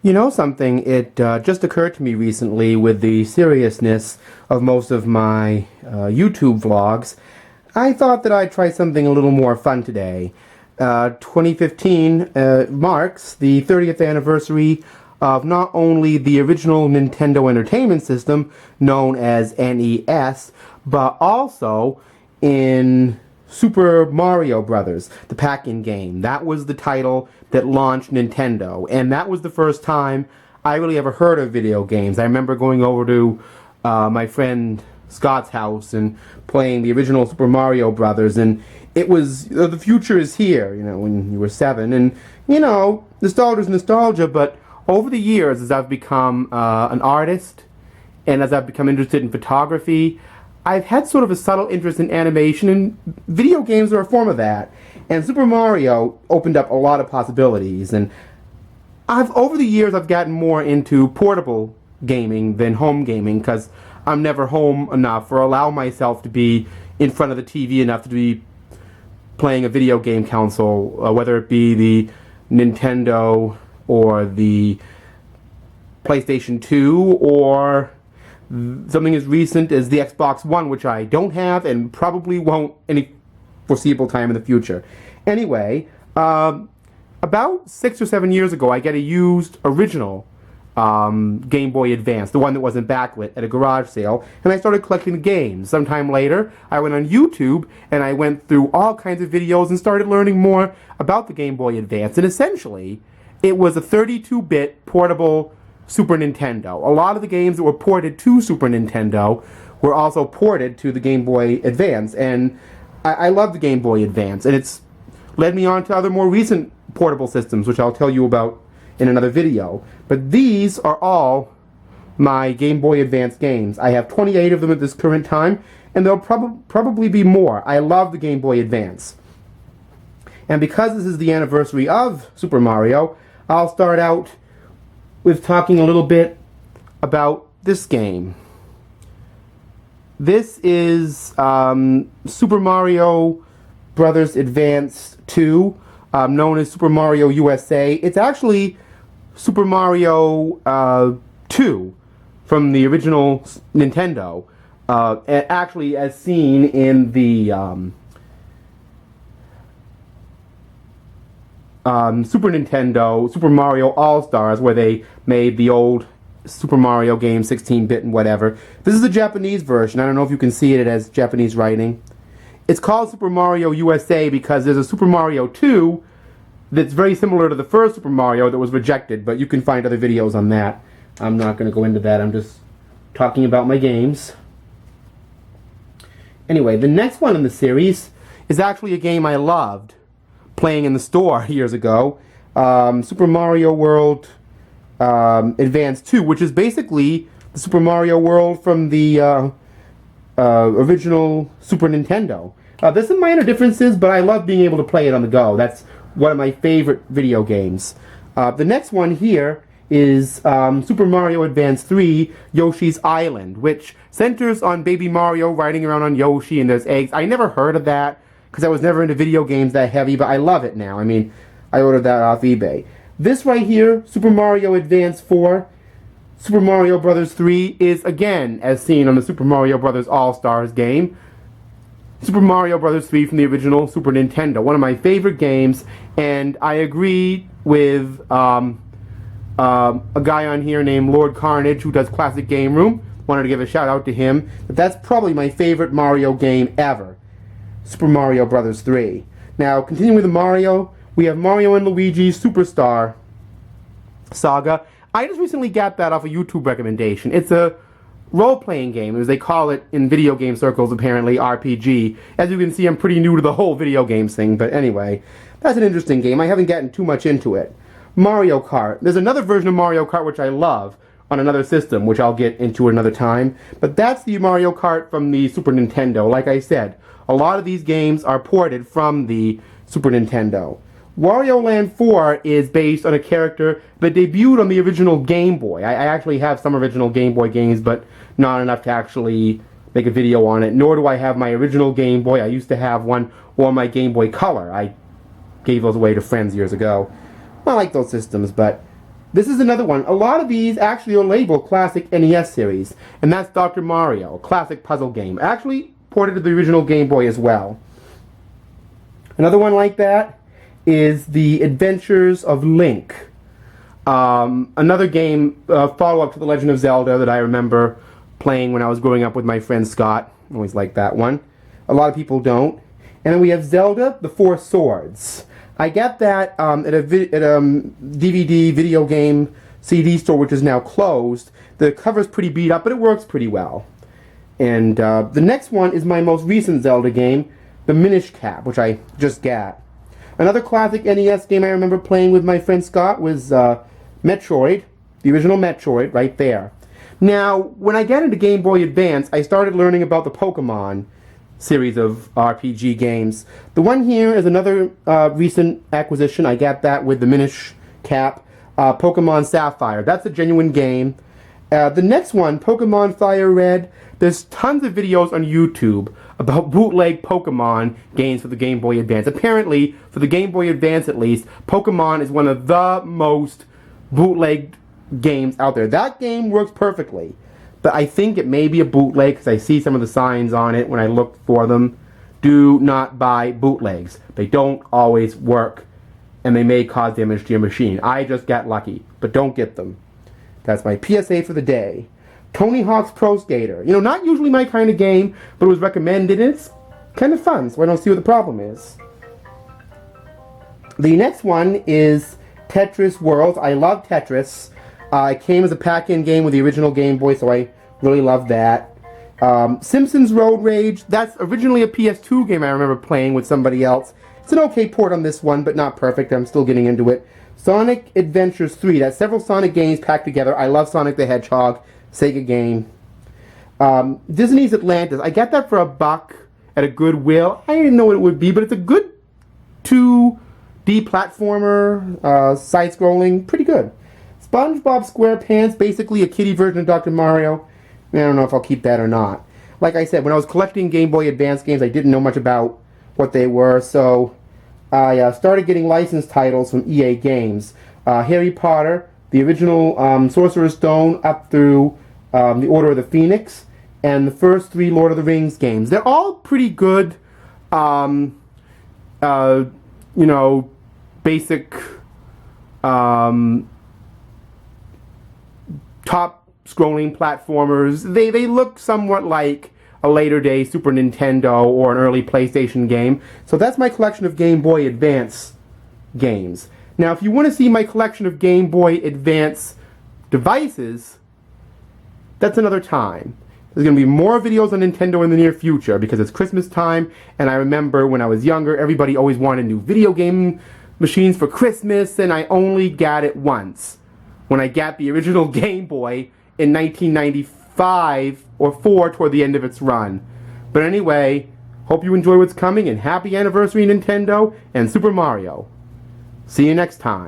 You know something, it just occurred to me recently with the seriousness of most of my YouTube vlogs. I thought that I'd try something a little more fun today. 2015 marks the 30th anniversary of not only the original Nintendo Entertainment System, known as NES, but also in Super Mario Brothers, the pack-in game. That was the title that launched Nintendo, and that was the first time I really ever heard of video games. I remember going over to my friend Scott's house and playing the original Super Mario Brothers, and it was, the future is here, you know, when you were 7, and, you know, nostalgia is nostalgia, but over the years, as I've become an artist, and as I've become interested in photography, I've had sort of a subtle interest in animation, and video games are a form of that. And Super Mario opened up a lot of possibilities, and over the years I've gotten more into portable gaming than home gaming, because I'm never home enough or allow myself to be in front of the TV enough to be playing a video game console, whether it be the Nintendo or the PlayStation 2 or something as recent as the Xbox One, which I don't have and probably won't any foreseeable time in the future. Anyway, about 6 or 7 years ago, I got a used original Game Boy Advance, the one that wasn't backlit, at a garage sale, and I started collecting the games. Sometime later, I went on YouTube and I went through all kinds of videos and started learning more about the Game Boy Advance, and essentially, it was a 32-bit portable Super Nintendo. A lot of the games that were ported to Super Nintendo were also ported to the Game Boy Advance, and I love the Game Boy Advance, and it's led me on to other more recent portable systems, which I'll tell you about in another video. But these are all my Game Boy Advance games. I have 28 of them at this current time, and there'll probably be more. I love the Game Boy Advance. And because this is the anniversary of Super Mario, I'll start out with talking a little bit about this game. This is Super Mario Brothers Advance 2, known as Super Mario USA. It's actually Super Mario 2 from the original Nintendo, actually as seen in the Super Nintendo, Super Mario All-Stars, where they made the old Super Mario game, 16-bit and whatever. This is the Japanese version. I don't know if you can see it as Japanese writing. It's called Super Mario USA because there's a Super Mario 2 that's very similar to the first Super Mario that was rejected, but you can find other videos on that. I'm not going to go into that. I'm just talking about my games. Anyway, the next one in the series is actually a game I loved playing in the store years ago, Super Mario World Advance 2, which is basically the Super Mario World from the original Super Nintendo. There's some minor differences, but I love being able to play it on the go. That's one of my favorite video games. The next one here is Super Mario Advance 3, Yoshi's Island, which centers on Baby Mario riding around on Yoshi and there's eggs. I never heard of that, because I was never into video games that heavy, but I love it now. I mean, I ordered that off eBay. This right here, Super Mario Advance 4, Super Mario Brothers 3, is again, as seen on the Super Mario Brothers All-Stars game, Super Mario Brothers 3 from the original Super Nintendo. One of my favorite games, and I agree with a guy on here named Lord Carnage who does Classic Game Room. Wanted to give a shout out to him. But that's probably my favorite Mario game ever. Super Mario Brothers 3. Now, continuing with the Mario, we have Mario and Luigi's Superstar Saga. I just recently got that off a YouTube recommendation. It's a role-playing game, as they call it in video game circles, apparently, RPG. As you can see, I'm pretty new to the whole video games thing, but anyway, that's an interesting game. I haven't gotten too much into it. Mario Kart. There's another version of Mario Kart which I love on another system, which I'll get into another time, but that's the Mario Kart from the Super Nintendo. Like I said, a lot of these games are ported from the Super Nintendo. Wario Land 4 is based on a character that debuted on the original Game Boy. I actually have some original Game Boy games, but not enough to actually make a video on it. Nor do I have my original Game Boy. I used to have one, or my Game Boy Color. I gave those away to friends years ago. I like those systems, but This is another one. A lot of these actually are labeled Classic NES series, and that's Dr. Mario, a classic puzzle game. Actually ported to the original Game Boy as well. Another one like that is The Adventures of Link. Another game, follow-up to The Legend of Zelda that I remember playing when I was growing up with my friend Scott. Always liked that one. A lot of people don't. And then we have Zelda, The Four Swords. I got that at a DVD video game CD store, which is now closed. The cover's pretty beat up, but it works pretty well. And the next one is my most recent Zelda game, the Minish Cap, which I just got. Another classic NES game I remember playing with my friend Scott was Metroid, the original Metroid, right there. Now, when I got into Game Boy Advance, I started learning about the Pokemon series of RPG games. The one here is another recent acquisition. I got that with the Minish Cap, Pokemon Sapphire. That's a genuine game. The next one, Pokemon Firered, there's tons of videos on YouTube about bootleg Pokemon games for the Game Boy Advance. Apparently, for the Game Boy Advance at least, Pokemon is one of the most bootlegged games out there. That game works perfectly, but I think it may be a bootleg because I see some of the signs on it when I look for them. Do not buy bootlegs. They don't always work, and they may cause damage to your machine. I just got lucky, but don't get them. That's my PSA for the day. Tony Hawk's Pro Skater. You know, not usually my kind of game, but it was recommended, and it's kind of fun, so I don't see what the problem is. The next one is Tetris World. I love Tetris. It came as a pack-in game with the original Game Boy, so I really love that. Simpsons Road Rage. That's originally a PS2 game I remember playing with somebody else. It's an okay port on this one, but not perfect. I'm still getting into it. Sonic Adventures 3. That's several Sonic games packed together. I love Sonic the Hedgehog. Sega game. Disney's Atlantis. I got that for $1 at a Goodwill. I didn't know what it would be, but it's a good 2D platformer, side-scrolling. Pretty good. Spongebob Squarepants, basically a kiddie version of Dr. Mario. I don't know if I'll keep that or not. Like I said, when I was collecting Game Boy Advance games, I didn't know much about what they were, so I started getting licensed titles from EA Games. Harry Potter, the original Sorcerer's Stone up through the Order of the Phoenix, and the first 3 Lord of the Rings games. They're all pretty good, you know, basic top-scrolling platformers. They look somewhat like a later-day Super Nintendo or an early PlayStation game. So that's my collection of Game Boy Advance games. Now, if you want to see my collection of Game Boy Advance devices, that's another time. There's going to be more videos on Nintendo in the near future because it's Christmas time, and I remember when I was younger, everybody always wanted new video game machines for Christmas, and I only got it once. When I got the original Game Boy in 1995 or 4 toward the end of its run. But anyway, hope you enjoy what's coming, and happy anniversary Nintendo and Super Mario. See you next time.